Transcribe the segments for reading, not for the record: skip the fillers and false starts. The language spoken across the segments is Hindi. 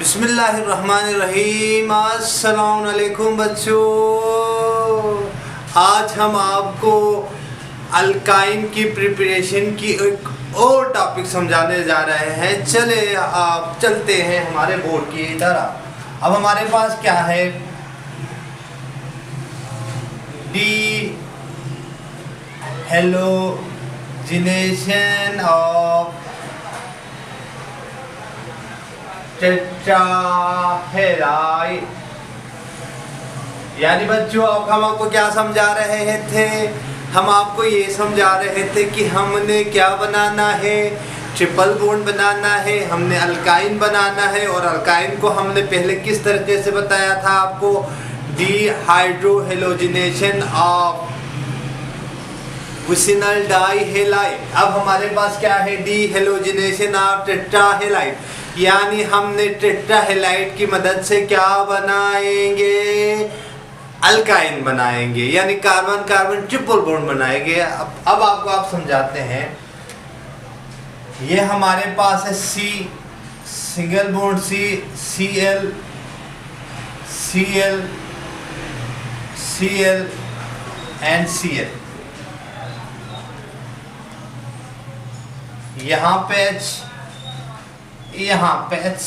बिस्मिल्लाहिर्रहमानिर्रहीम। अस्सलाम वालेकुम बच्चों, आज हम आपको अल्काइन की प्रिपरेशन की एक और टॉपिक समझाने जा रहे हैं। चले आप चलते हैं हमारे बोर्ड की तरफ। अब हमारे पास क्या है, डी हेलोजिनेशन ऑफ टेट्राहेड्राइड। यानी बच्चों अब हम आपको क्या समझा रहे थे, हम आपको ये समझा रहे थे कि हमने क्या बनाना है, ट्रिपल बॉन्ड बनाना है, हमने अल्काइन बनाना है। और अल्काइन को हमने पहले किस तरीके से बताया था आपको, डीहाइड्रोहेलोजिनेशन ऑफ विसिनल डाइहेलाइड। अब हमारे पास क्या है, डीहेलोजिनेशन ऑफ टेट्राहेलाइड। यानी हमने टेट्राहेलाइड की मदद से क्या बनाएंगे, अल्काइन बनाएंगे, यानी कार्बन कार्बन ट्रिपल बॉन्ड बनाएंगे। अब आपको आप समझाते हैं। ये हमारे पास है C single bond, C Cl Cl Cl and Cl। यहाँ पे H, यहाँ पे H।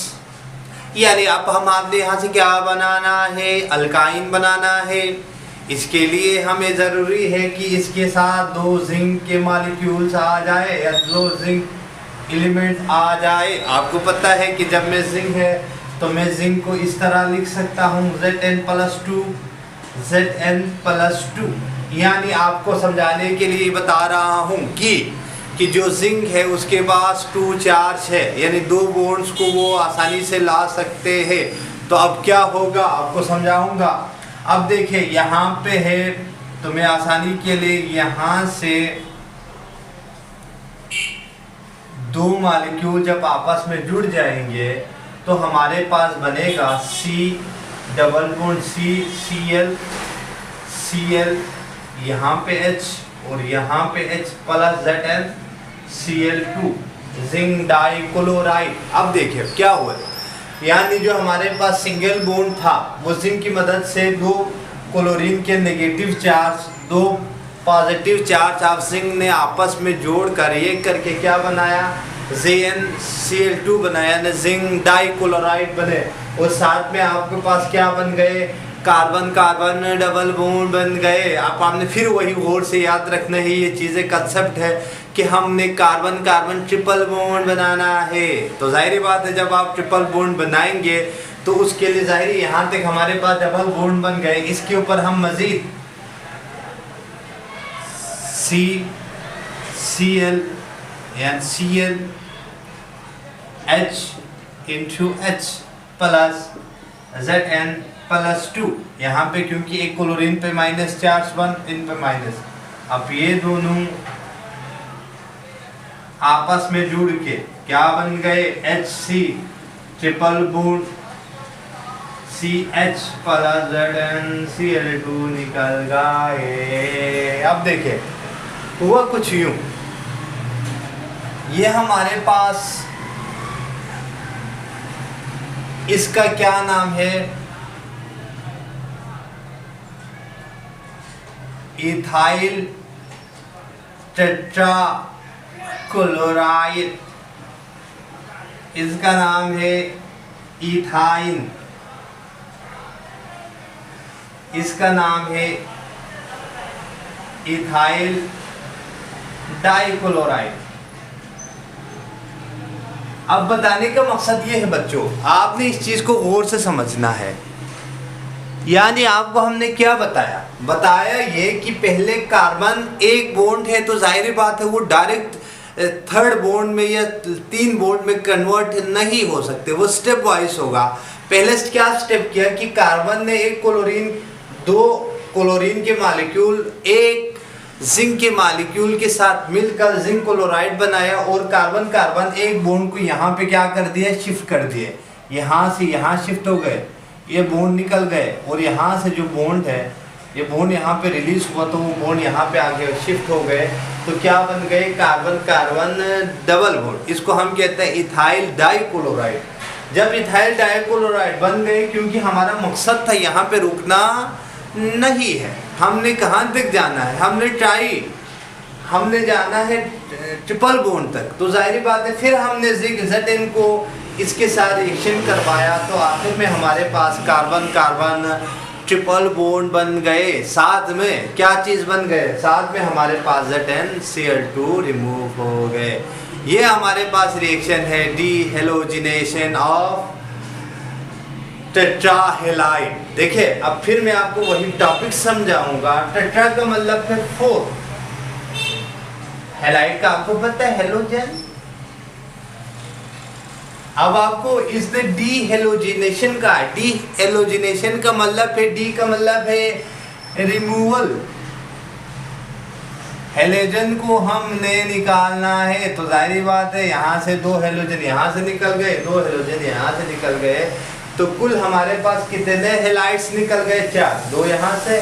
यानी अब हमने यहाँ से क्या बनाना है, अल्काइन बनाना है। इसके लिए हमें ज़रूरी है कि इसके साथ दो जिंक के मॉलिक्यूल्स आ जाए या दो जिंक एलिमेंट्स आ जाए। आपको पता है कि जब मैं जिंक है तो मैं जिंक को इस तरह लिख सकता हूँ Zn+2 Zn+2। यानी आपको समझाने के लिए बता रहा हूँ कि जो जिंक है उसके पास 2 चार्ज है, यानी दो बॉन्ड्स को वो आसानी से ला सकते हैं। तो अब क्या होगा आपको समझाऊंगा। अब देखिए यहाँ पे है, तो मैं आसानी के लिए यहाँ से दो मॉलिक्यूल जब आपस में जुड़ जाएंगे तो हमारे पास बनेगा C double bond Cl Cl, यहाँ पे H और यहाँ पे H plus ZnCl2 zinc dichloride. अब देखिए क्या हुआ, यानी जो हमारे पास सिंगल बॉन्ड था वो जिंक की मदद से दो क्लोरीन के नेगेटिव चार्ज, दो पॉजिटिव चार्ज आप जिंक ने आपस में जोड़ कर ये करके क्या बनाया, ZnCl2 बनाया, ना जिंक डाइक्लोराइड बने। और साथ में आपके पास क्या बन गए, कार्बन कार्बन डबल बॉन्ड बन गए। आपने फिर वही गौर से याद रखना है, ये चीज़ें कंसेप्ट है कि हमने कार्बन कार्बन ट्रिपल बॉन्ड बनाना है। तो जाहिर बात है जब आप ट्रिपल बॉन्ड बनाएंगे तो उसके लिए जाहिर यहाँ तक हमारे पास डबल बॉन्ड बन गए। इसके ऊपर हम मजीद Cl यानी Cl H into H plus Zn+2। यहाँ पे क्योंकि एक क्लोरीन पे माइनस चार्ज, वन इन पे माइनस। अब ये दोनों आपस में जुड़ के क्या बन गए, HC triple bond CH plus ZnCl2 निकल गए। अब देखिए हुआ कुछ यूं, ये हमारे पास इसका क्या नाम है, इथाइल टेट्राक्लोराइड। इसका नाम है इथाइन, इसका नाम है इथाइल डाइक्लोराइड। अब बताने का मकसद ये है बच्चों, आपने इस चीज़ को गौर से समझना है। यानी आपको हमने क्या बताया ये कि पहले कार्बन एक बॉन्ड है तो जाहिर बात है वो डायरेक्ट थर्ड बॉन्ड में या तीन बॉन्ड में कन्वर्ट नहीं हो सकते, वो स्टेप वाइज होगा। पहले क्या स्टेप किया कि कार्बन ने एक क्लोरीन, दो क्लोरीन के मॉलिक्यूल एक जिंक के मॉलिक्यूल के साथ मिलकर जिंक क्लोराइड बनाया। और कार्बन कार्बन एक बॉन्ड को यहाँ पे क्या कर दिया, शिफ्ट कर दिए। यहाँ से यहाँ शिफ्ट हो गए, ये बॉन्ड निकल गए। और यहाँ से जो बॉन्ड है, ये बॉन्ड यहाँ पे रिलीज हुआ तो वो बॉन्ड यहाँ पे आगे शिफ्ट हो गए। तो क्या बन गए, कार्बन कार्बन डबल बॉन्ड। इसको हम कहते हैं इथाइल डाइक्लोराइड। जब इथाइल डाइक्लोराइड बन गए, क्योंकि हमारा मकसद था यहाँ पे रुकना नहीं है, हमने कहाँ तक जाना है, हमने जाना है ट्रिपल बॉन्ड तक। तो जाहिर बात है फिर हमने ZN को इसके साथ रिएक्शन करवाया, तो आखिर में हमारे पास कार्बन कार्बन ट्रिपल बॉन्ड बन गए। साथ में क्या चीज़ बन गए, साथ में हमारे पास ZnCl2 रिमूव हो गए। ये हमारे पास रिएक्शन है डीहेलोजिनेशन ऑफ टेट्राहेलाइड। देखिए अब फिर मैं आपको वही टॉपिक समझाऊंगा। टेट्रा का मतलब है 4, हेलाइड का आपको पता है हेलोजन। अब आपको इस डीहेलोजिनेशन का, डीहेलोजिनेशन का मतलब है, डी का मतलब है रिमूवल, हेलोजन को हमने निकालना है। तो जाहिर बात है यहाँ से 2 हेलोजन यहाँ से निकल गए, 2 हेलोजन यहाँ से निकल गए, तो कुल हमारे पास कितने हेलाइड्स निकल गए, 4, 2 यहाँ से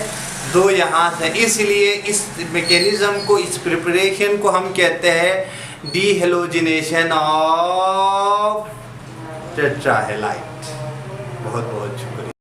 2 यहाँ से। इसलिए इस मैकेनिज्म को, इस प्रिपरेशन को हम कहते हैं डीहेलोजिनेशन ऑफ टेट्राहेलाइड। बहुत बहुत शुक्रिया।